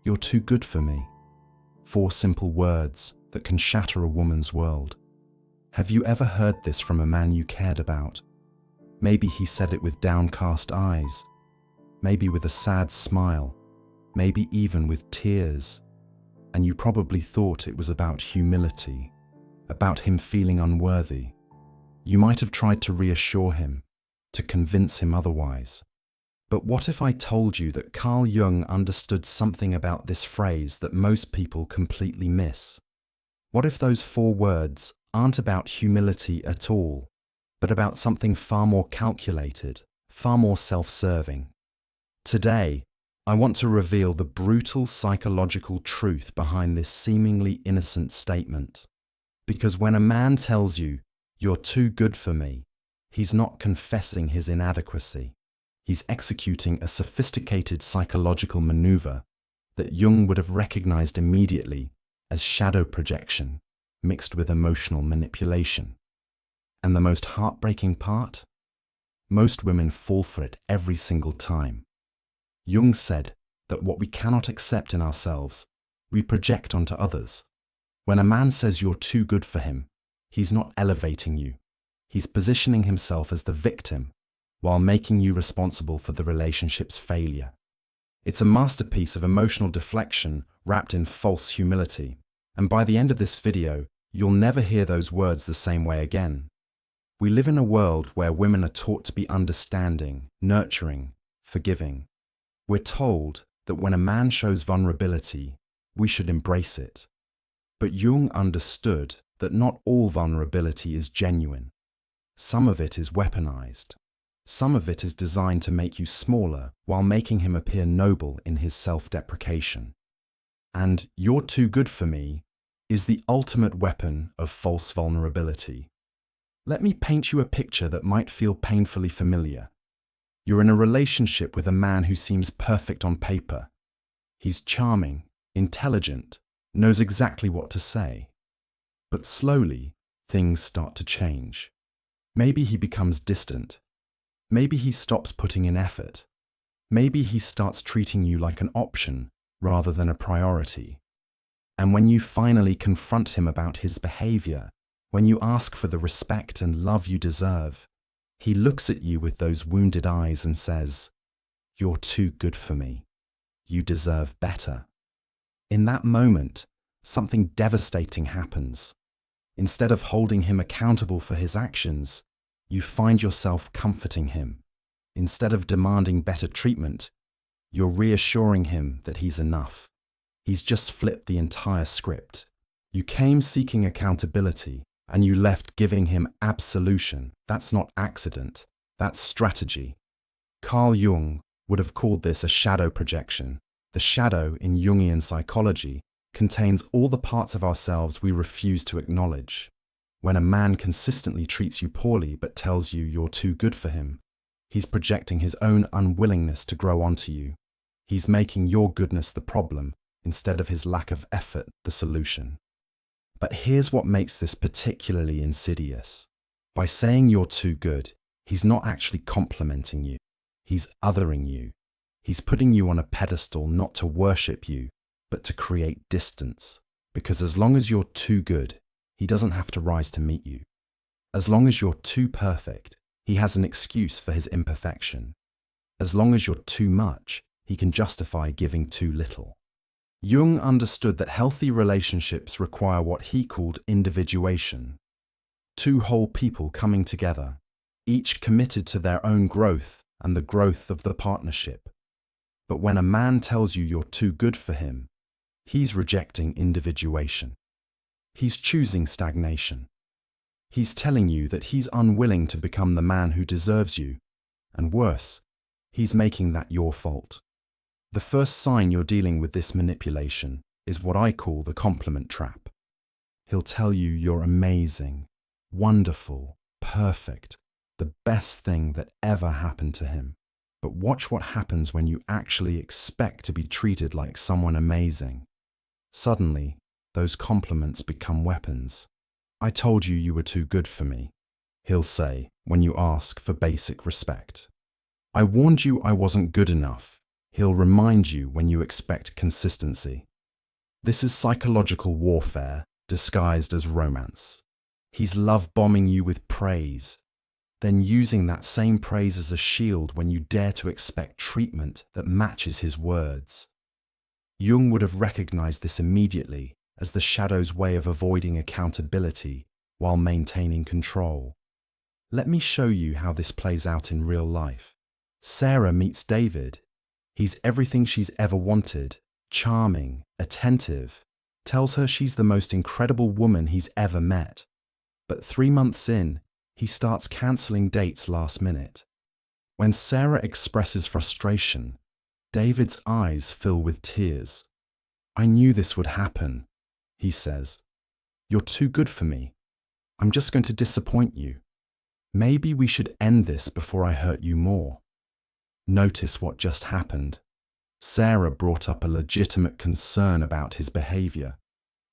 You're too good for me. 4 simple words that can shatter a woman's world. Have you ever heard this from a man you cared about? Maybe he said it with downcast eyes, maybe with a sad smile, maybe even with tears. And you probably thought it was about humility, about him feeling unworthy. You might have tried to reassure him, to convince him otherwise. But what if I told you that Carl Jung understood something about this phrase that most people completely miss? What if those 4 words aren't about humility at all, but about something far more calculated, far more self-serving? Today, I want to reveal the brutal psychological truth behind this seemingly innocent statement. Because when a man tells you, "You're too good for me," he's not confessing his inadequacy. He's executing a sophisticated psychological maneuver that Jung would have recognized immediately as shadow projection mixed with emotional manipulation. And the most heartbreaking part? Most women fall for it every single time. Jung said that what we cannot accept in ourselves, we project onto others. When a man says you're too good for him, he's not elevating you. He's positioning himself as the victim while making you responsible for the relationship's failure. It's a masterpiece of emotional deflection wrapped in false humility. And by the end of this video, you'll never hear those words the same way again. We live in a world where women are taught to be understanding, nurturing, forgiving. We're told that when a man shows vulnerability, we should embrace it. But Jung understood that not all vulnerability is genuine. Some of it is weaponized. Some of it is designed to make you smaller while making him appear noble in his self-deprecation. And "you're too good for me" is the ultimate weapon of false vulnerability. Let me paint you a picture that might feel painfully familiar. You're in a relationship with a man who seems perfect on paper. He's charming, intelligent, knows exactly what to say. But slowly, things start to change. Maybe he becomes distant. Maybe he stops putting in effort. Maybe he starts treating you like an option rather than a priority. And when you finally confront him about his behavior, when you ask for the respect and love you deserve, he looks at you with those wounded eyes and says, "You're too good for me. You deserve better." In that moment, something devastating happens. Instead of holding him accountable for his actions, you find yourself comforting him. Instead of demanding better treatment, you're reassuring him that he's enough. He's just flipped the entire script. You came seeking accountability, and you left giving him absolution. That's not accident, that's strategy. Carl Jung would have called this a shadow projection. The shadow in Jungian psychology contains all the parts of ourselves we refuse to acknowledge. When a man consistently treats you poorly but tells you you're too good for him, he's projecting his own unwillingness to grow onto you. He's making your goodness the problem instead of his lack of effort the solution. But here's what makes this particularly insidious. By saying you're too good, he's not actually complimenting you. He's othering you. He's putting you on a pedestal not to worship you, but to create distance. Because as long as you're too good, he doesn't have to rise to meet you. As long as you're too perfect, he has an excuse for his imperfection. As long as you're too much, he can justify giving too little. Jung understood that healthy relationships require what he called individuation. 2 whole people coming together, each committed to their own growth and the growth of the partnership. But when a man tells you you're too good for him, he's rejecting individuation. He's choosing stagnation. He's telling you that he's unwilling to become the man who deserves you. And worse, he's making that your fault. The first sign you're dealing with this manipulation is what I call the compliment trap. He'll tell you you're amazing, wonderful, perfect, the best thing that ever happened to him. But watch what happens when you actually expect to be treated like someone amazing. Suddenly, those compliments become weapons. "I told you you were too good for me," he'll say when you ask for basic respect. "I warned you I wasn't good enough," He'll remind you when you expect consistency. This is psychological warfare disguised as romance. He's love-bombing you with praise, then using that same praise as a shield when you dare to expect treatment that matches his words. Jung would have recognized this immediately as the shadow's way of avoiding accountability while maintaining control. Let me show you how this plays out in real life. Sarah meets David. He's everything she's ever wanted, charming, attentive, tells her she's the most incredible woman he's ever met. But 3 months in, he starts cancelling dates last minute. When Sarah expresses frustration, David's eyes fill with tears. "I knew this would happen," he says. "You're too good for me. I'm just going to disappoint you. Maybe we should end this before I hurt you more." Notice what just happened. Sarah brought up a legitimate concern about his behavior,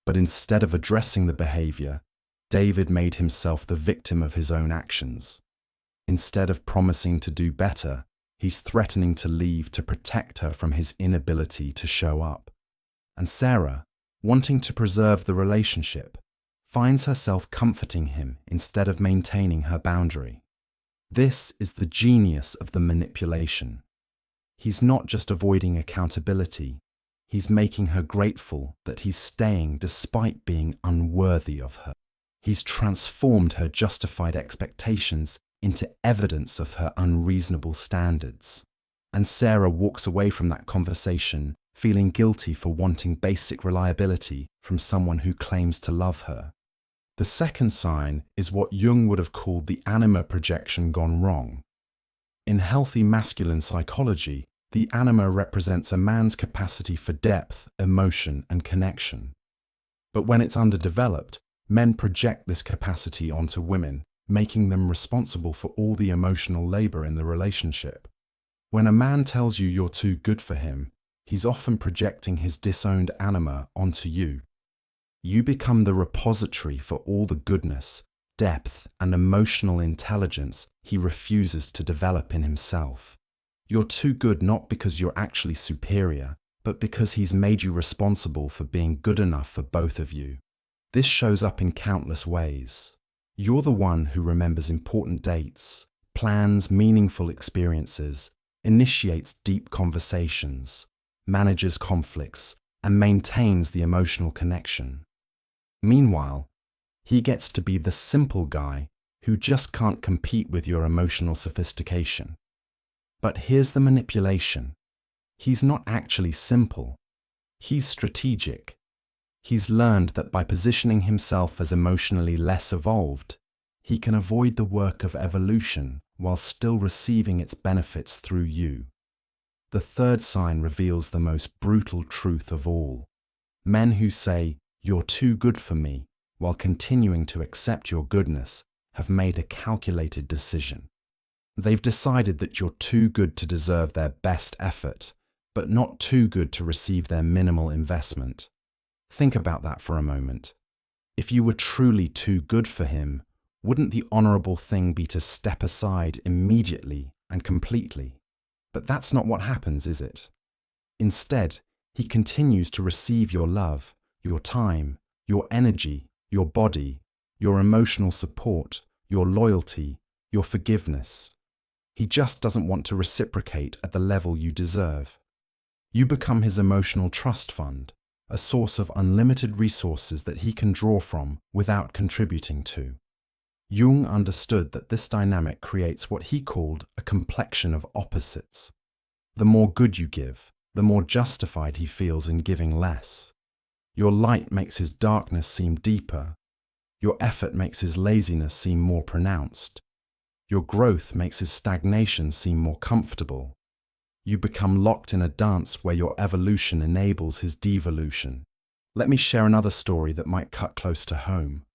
but instead of addressing the behavior, David made himself the victim of his own actions. Instead of promising to do better, he's threatening to leave to protect her from his inability to show up. And Sarah, wanting to preserve the relationship, finds herself comforting him instead of maintaining her boundary. This is the genius of the manipulation. He's not just avoiding accountability, he's making her grateful that he's staying despite being unworthy of her. He's transformed her justified expectations into evidence of her unreasonable standards. And Sarah walks away from that conversation feeling guilty for wanting basic reliability from someone who claims to love her. The second sign is what Jung would have called the anima projection gone wrong. In healthy masculine psychology, the anima represents a man's capacity for depth, emotion, and connection. But when it's underdeveloped, men project this capacity onto women, making them responsible for all the emotional labor in the relationship. When a man tells you you're too good for him, he's often projecting his disowned anima onto you. You become the repository for all the goodness, depth, and emotional intelligence he refuses to develop in himself. You're too good not because you're actually superior, but because he's made you responsible for being good enough for both of you. This shows up in countless ways. You're the one who remembers important dates, plans meaningful experiences, initiates deep conversations, manages conflicts, and maintains the emotional connection. Meanwhile, he gets to be the simple guy who just can't compete with your emotional sophistication. But here's the manipulation. He's not actually simple. He's strategic. He's learned that by positioning himself as emotionally less evolved, he can avoid the work of evolution while still receiving its benefits through you. The third sign reveals the most brutal truth of all. Men who say, "You're too good for me," while continuing to accept your goodness, have made a calculated decision. They've decided that you're too good to deserve their best effort, but not too good to receive their minimal investment. Think about that for a moment. If you were truly too good for him, wouldn't the honorable thing be to step aside immediately and completely? But that's not what happens, is it? Instead, he continues to receive your love, your time, your energy, your body, your emotional support, your loyalty, your forgiveness. He just doesn't want to reciprocate at the level you deserve. You become his emotional trust fund, a source of unlimited resources that he can draw from without contributing to. Jung understood that this dynamic creates what he called a complexion of opposites. The more good you give, the more justified he feels in giving less. Your light makes his darkness seem deeper. Your effort makes his laziness seem more pronounced. Your growth makes his stagnation seem more comfortable. You become locked in a dance where your evolution enables his devolution. Let me share another story that might cut close to home.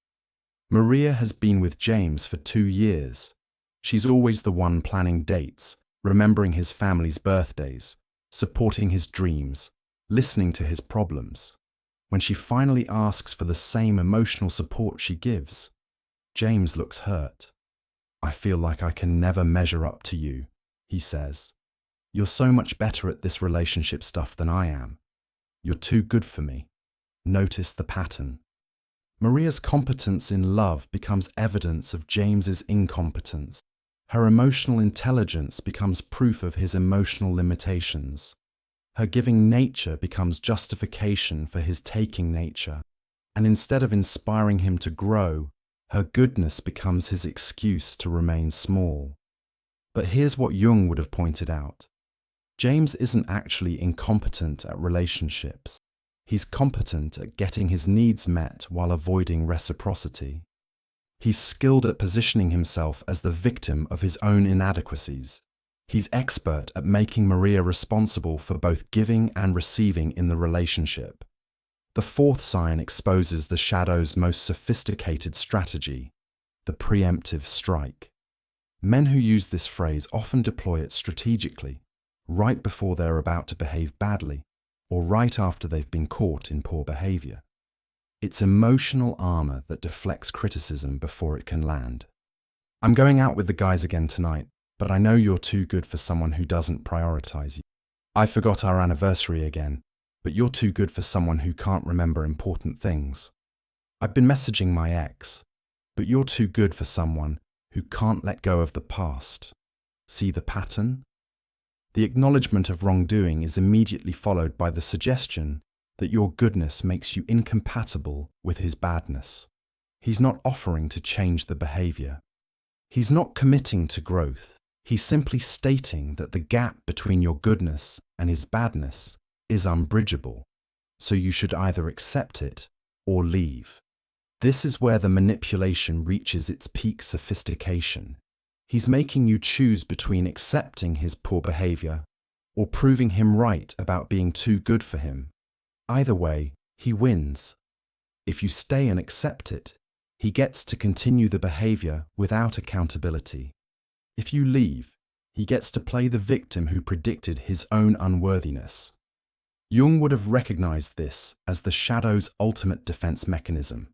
Maria has been with James for 2 years. She's always the one planning dates, remembering his family's birthdays, supporting his dreams, listening to his problems. When she finally asks for the same emotional support she gives, James looks hurt. "I feel like I can never measure up to you," he says. You're so much better at this relationship stuff than I am. You're too good for me. Notice the pattern. Maria's competence in love becomes evidence of James's incompetence. Her emotional intelligence becomes proof of his emotional limitations. Her giving nature becomes justification for his taking nature. And instead of inspiring him to grow, her goodness becomes his excuse to remain small. But here's what Jung would have pointed out. James isn't actually incompetent at relationships. He's competent at getting his needs met while avoiding reciprocity. He's skilled at positioning himself as the victim of his own inadequacies. He's expert at making Maria responsible for both giving and receiving in the relationship. The fourth sign exposes the shadow's most sophisticated strategy, the preemptive strike. Men who use this phrase often deploy it strategically, right before they're about to behave badly, or right after they've been caught in poor behavior. It's emotional armor that deflects criticism before it can land. I'm going out with the guys again tonight, but I know you're too good for someone who doesn't prioritize you. I forgot our anniversary again, but you're too good for someone who can't remember important things. I've been messaging my ex, but you're too good for someone who can't let go of the past. See the pattern? The acknowledgement of wrongdoing is immediately followed by the suggestion that your goodness makes you incompatible with his badness. He's not offering to change the behavior. He's not committing to growth. He's simply stating that the gap between your goodness and his badness is unbridgeable, so you should either accept it or leave. This is where the manipulation reaches its peak sophistication. He's making you choose between accepting his poor behavior or proving him right about being too good for him. Either way, he wins. If you stay and accept it, he gets to continue the behavior without accountability. If you leave, he gets to play the victim who predicted his own unworthiness. Jung would have recognized this as the shadow's ultimate defense mechanism.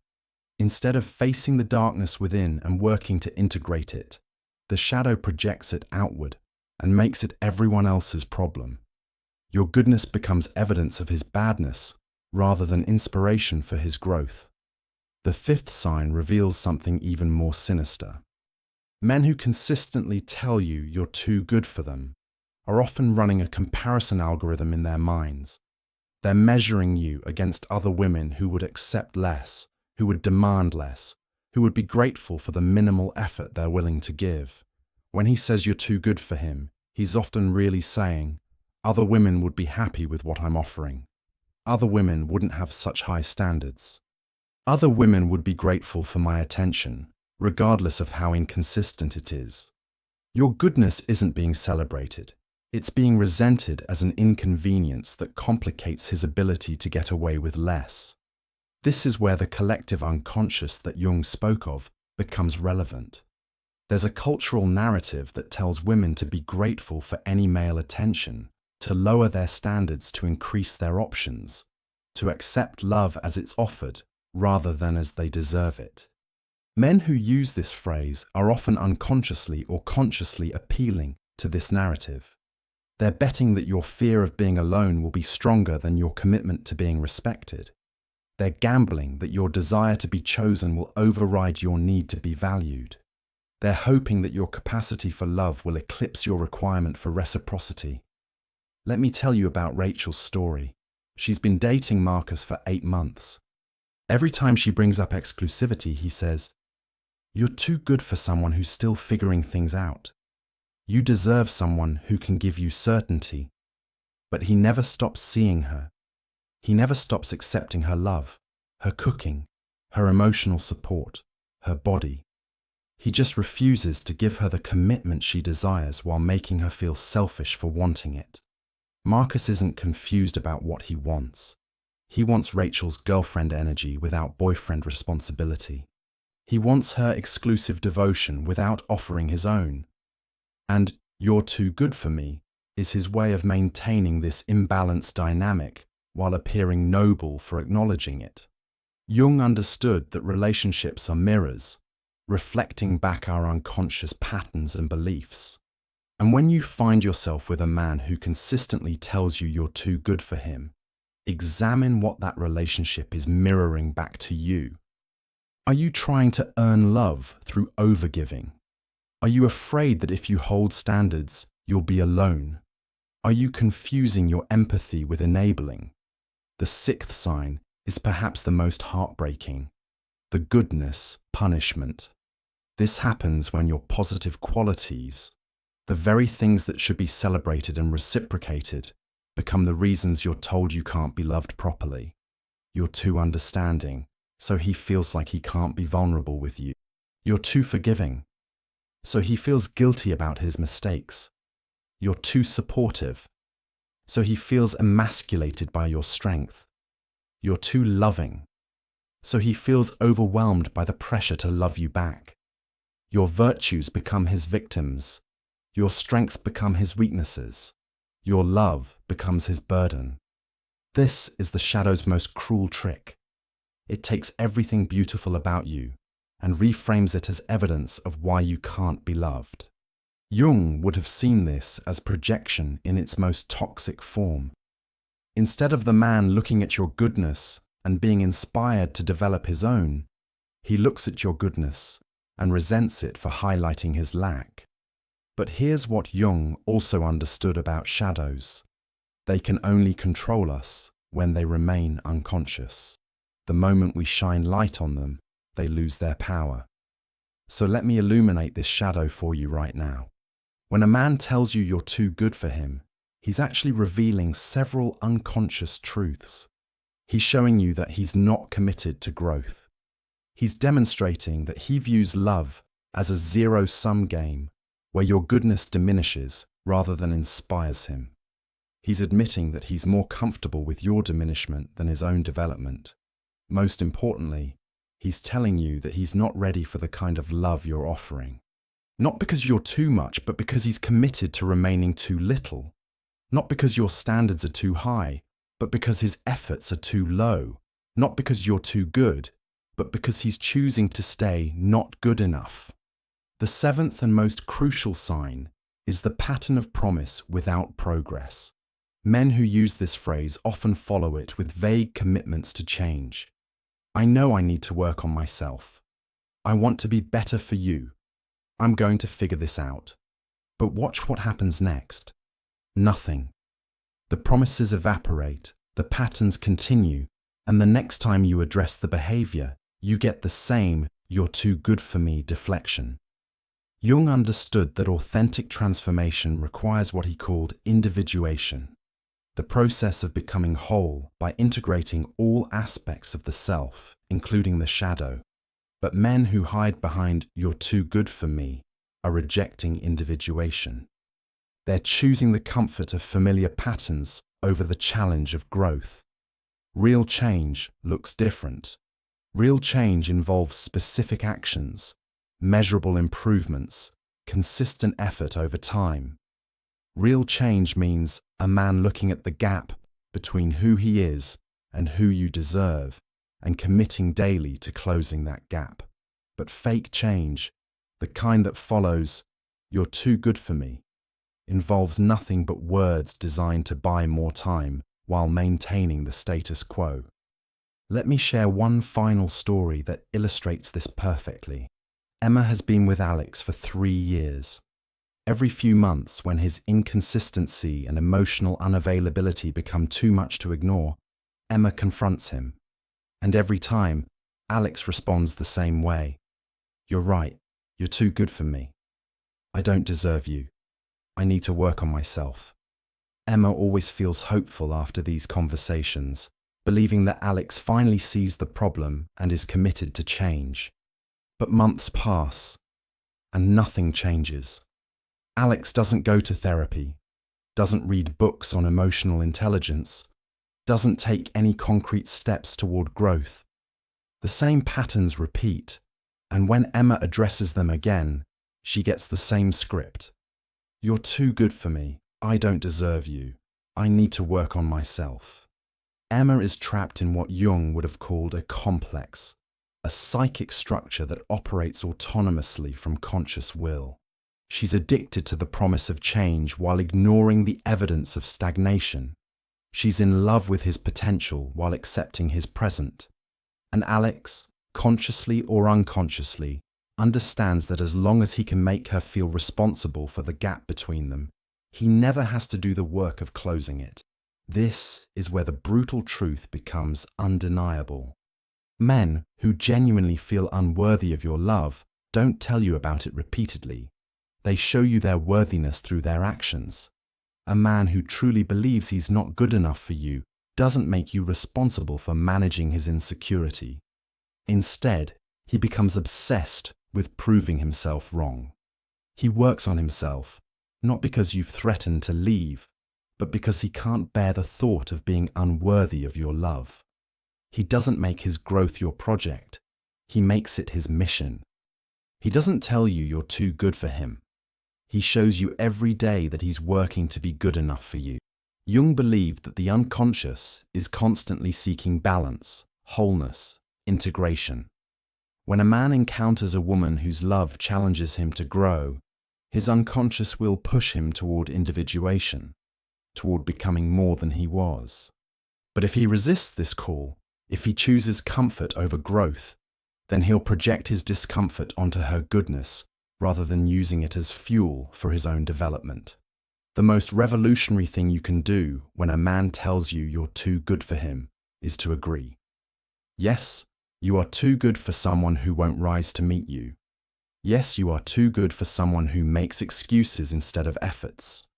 Instead of facing the darkness within and working to integrate it, the shadow projects it outward and makes it everyone else's problem. Your goodness becomes evidence of his badness rather than inspiration for his growth. The fifth sign reveals something even more sinister. Men who consistently tell you you're too good for them are often running a comparison algorithm in their minds. They're measuring you against other women who would accept less, who would demand less, who would be grateful for the minimal effort they're willing to give. When he says you're too good for him, he's often really saying, other women would be happy with what I'm offering. Other women wouldn't have such high standards. Other women would be grateful for my attention, regardless of how inconsistent it is. Your goodness isn't being celebrated. It's being resented as an inconvenience that complicates his ability to get away with less. This is where the collective unconscious that Jung spoke of becomes relevant. There's a cultural narrative that tells women to be grateful for any male attention, to lower their standards to increase their options, to accept love as it's offered rather than as they deserve it. Men who use this phrase are often unconsciously or consciously appealing to this narrative. They're betting that your fear of being alone will be stronger than your commitment to being respected. They're gambling that your desire to be chosen will override your need to be valued. They're hoping that your capacity for love will eclipse your requirement for reciprocity. Let me tell you about Rachel's story. She's been dating Marcus for 8 months. Every time she brings up exclusivity, he says, "You're too good for someone who's still figuring things out. You deserve someone who can give you certainty." But he never stops seeing her. He never stops accepting her love, her cooking, her emotional support, her body. He just refuses to give her the commitment she desires while making her feel selfish for wanting it. Marcus isn't confused about what he wants. He wants Rachel's girlfriend energy without boyfriend responsibility. He wants her exclusive devotion without offering his own. And "you're too good for me" is his way of maintaining this imbalanced dynamic while appearing noble for acknowledging it. Jung understood that relationships are mirrors, reflecting back our unconscious patterns and beliefs. And when you find yourself with a man who consistently tells you you're too good for him, examine what that relationship is mirroring back to you. Are you trying to earn love through overgiving? Are you afraid that if you hold standards, you'll be alone? Are you confusing your empathy with enabling? The sixth sign is perhaps the most heartbreaking: the goodness punishment. This happens when your positive qualities, the very things that should be celebrated and reciprocated, become the reasons you're told you can't be loved properly. You're too understanding, so he feels like he can't be vulnerable with you. You're too forgiving, so he feels guilty about his mistakes. You're too supportive, so he feels emasculated by your strength. You're too loving, so he feels overwhelmed by the pressure to love you back. Your virtues become his victims. Your strengths become his weaknesses. Your love becomes his burden. This is the shadow's most cruel trick. It takes everything beautiful about you and reframes it as evidence of why you can't be loved. Jung would have seen this as projection in its most toxic form. Instead of the man looking at your goodness and being inspired to develop his own, he looks at your goodness and resents it for highlighting his lack. But here's what Jung also understood about shadows. They can only control us when they remain unconscious. The moment we shine light on them, they lose their power. So let me illuminate this shadow for you right now. When a man tells you you're too good for him, he's actually revealing several unconscious truths. He's showing you that he's not committed to growth. He's demonstrating that he views love as a zero-sum game where your goodness diminishes rather than inspires him. He's admitting that he's more comfortable with your diminishment than his own development. Most importantly, he's telling you that he's not ready for the kind of love you're offering. Not because you're too much, but because he's committed to remaining too little. Not because your standards are too high, but because his efforts are too low. Not because you're too good, but because he's choosing to stay not good enough. The seventh and most crucial sign is the pattern of promise without progress. Men who use this phrase often follow it with vague commitments to change. I know I need to work on myself. I want to be better for you. I'm going to figure this out. But watch what happens next. Nothing. The promises evaporate, the patterns continue, and the next time you address the behavior, you get the same "you're too good for me" deflection. Jung understood that authentic transformation requires what he called individuation, the process of becoming whole by integrating all aspects of the self, including the shadow. But men who hide behind "you're too good for me" are rejecting individuation. They're choosing the comfort of familiar patterns over the challenge of growth. Real change looks different. Real change involves specific actions, measurable improvements, consistent effort over time. Real change means a man looking at the gap between who he is and who you deserve and committing daily to closing that gap. But fake change, the kind that follows "you're too good for me," involves nothing but words designed to buy more time while maintaining the status quo. Let me share one final story that illustrates this perfectly. Emma has been with Alex for 3 years. Every few months, when his inconsistency and emotional unavailability become too much to ignore, Emma confronts him. And every time, Alex responds the same way. "You're right. You're too good for me. I don't deserve you. I need to work on myself." Emma always feels hopeful after these conversations, believing that Alex finally sees the problem and is committed to change. But months pass, and nothing changes. Alex doesn't go to therapy, doesn't read books on emotional intelligence, doesn't take any concrete steps toward growth. The same patterns repeat, and when Emma addresses them again, she gets the same script. "You're too good for me. I don't deserve you. I need to work on myself." Emma is trapped in what Jung would have called a complex, a psychic structure that operates autonomously from conscious will. She's addicted to the promise of change while ignoring the evidence of stagnation. She's in love with his potential while accepting his present. And Alex, consciously or unconsciously, understands that as long as he can make her feel responsible for the gap between them, he never has to do the work of closing it. This is where the brutal truth becomes undeniable. Men who genuinely feel unworthy of your love don't tell you about it repeatedly. They show you their worthiness through their actions. A man who truly believes he's not good enough for you doesn't make you responsible for managing his insecurity. Instead, he becomes obsessed with proving himself wrong. He works on himself, not because you've threatened to leave, but because he can't bear the thought of being unworthy of your love. He doesn't make his growth your project. He makes it his mission. He doesn't tell you you're too good for him. He shows you every day that he's working to be good enough for you. Jung believed that the unconscious is constantly seeking balance, wholeness, integration. When a man encounters a woman whose love challenges him to grow, his unconscious will push him toward individuation, toward becoming more than he was. But if he resists this call, if he chooses comfort over growth, then he'll project his discomfort onto her goodness rather than using it as fuel for his own development. The most revolutionary thing you can do when a man tells you you're too good for him is to agree. Yes, you are too good for someone who won't rise to meet you. Yes, you are too good for someone who makes excuses instead of efforts.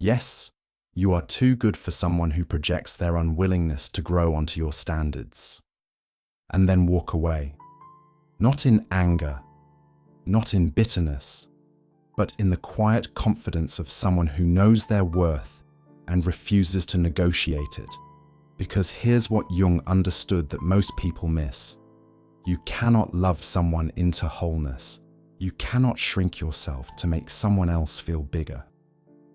Yes, you are too good for someone who projects their unwillingness to grow onto your standards. And then walk away. Not in anger, not in bitterness, but in the quiet confidence of someone who knows their worth and refuses to negotiate it. Because here's what Jung understood that most people miss. You cannot love someone into wholeness. You cannot shrink yourself to make someone else feel bigger.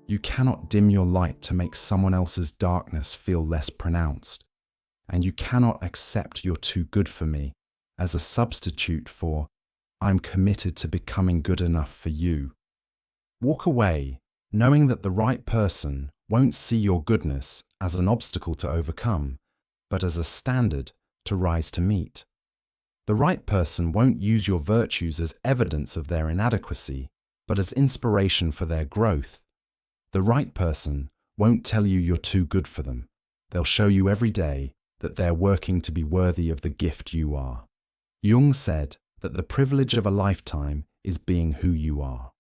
You cannot dim your light to make someone else's darkness feel less pronounced. And you cannot accept you're too good for me as a substitute for I'm committed to becoming good enough for you. Walk away, knowing that the right person won't see your goodness as an obstacle to overcome, but as a standard to rise to meet. The right person won't use your virtues as evidence of their inadequacy, but as inspiration for their growth. The right person won't tell you you're too good for them. They'll show you every day that they're working to be worthy of the gift you are. Jung said that the privilege of a lifetime is being who you are.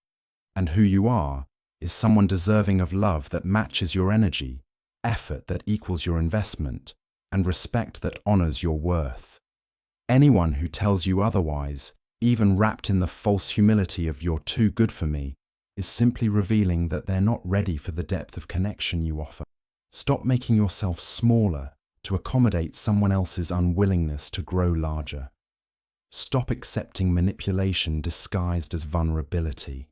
And who you are is someone deserving of love that matches your energy, effort that equals your investment, and respect that honors your worth. Anyone who tells you otherwise, even wrapped in the false humility of you're too good for me, is simply revealing that they're not ready for the depth of connection you offer. Stop making yourself smaller to accommodate someone else's unwillingness to grow larger. Stop accepting manipulation disguised as vulnerability.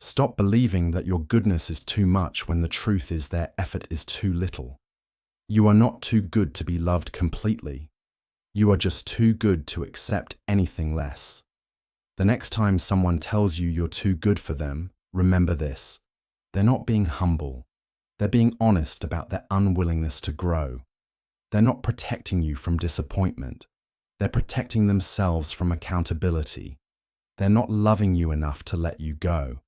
Stop believing that your goodness is too much when the truth is their effort is too little. You are not too good to be loved completely. You are just too good to accept anything less. The next time someone tells you you're too good for them, remember this. They're not being humble. They're being honest about their unwillingness to grow. They're not protecting you from disappointment. They're protecting themselves from accountability. They're not loving you enough to let you go.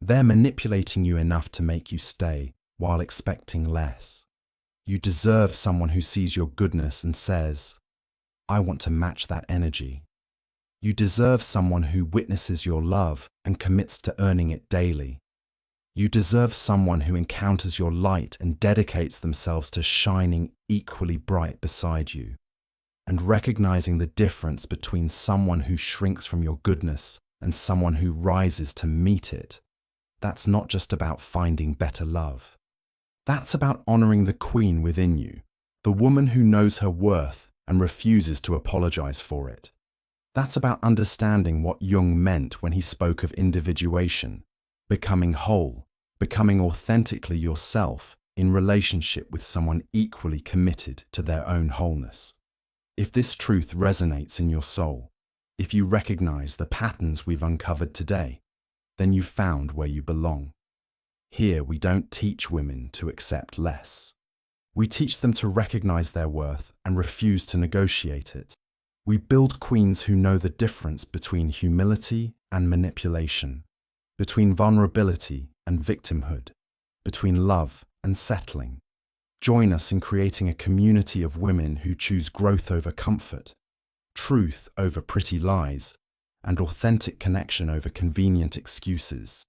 They're manipulating you enough to make you stay while expecting less. You deserve someone who sees your goodness and says, I want to match that energy. You deserve someone who witnesses your love and commits to earning it daily. You deserve someone who encounters your light and dedicates themselves to shining equally bright beside you. And recognizing the difference between someone who shrinks from your goodness and someone who rises to meet it. That's not just about finding better love. That's about honoring the queen within you, the woman who knows her worth and refuses to apologize for it. That's about understanding what Jung meant when he spoke of individuation, becoming whole, becoming authentically yourself in relationship with someone equally committed to their own wholeness. If this truth resonates in your soul, if you recognize the patterns we've uncovered today, then you've found where you belong. Here, we don't teach women to accept less. We teach them to recognize their worth and refuse to negotiate it. We build queens who know the difference between humility and manipulation, between vulnerability and victimhood, between love and settling. Join us in creating a community of women who choose growth over comfort, truth over pretty lies, and authentic connection over convenient excuses.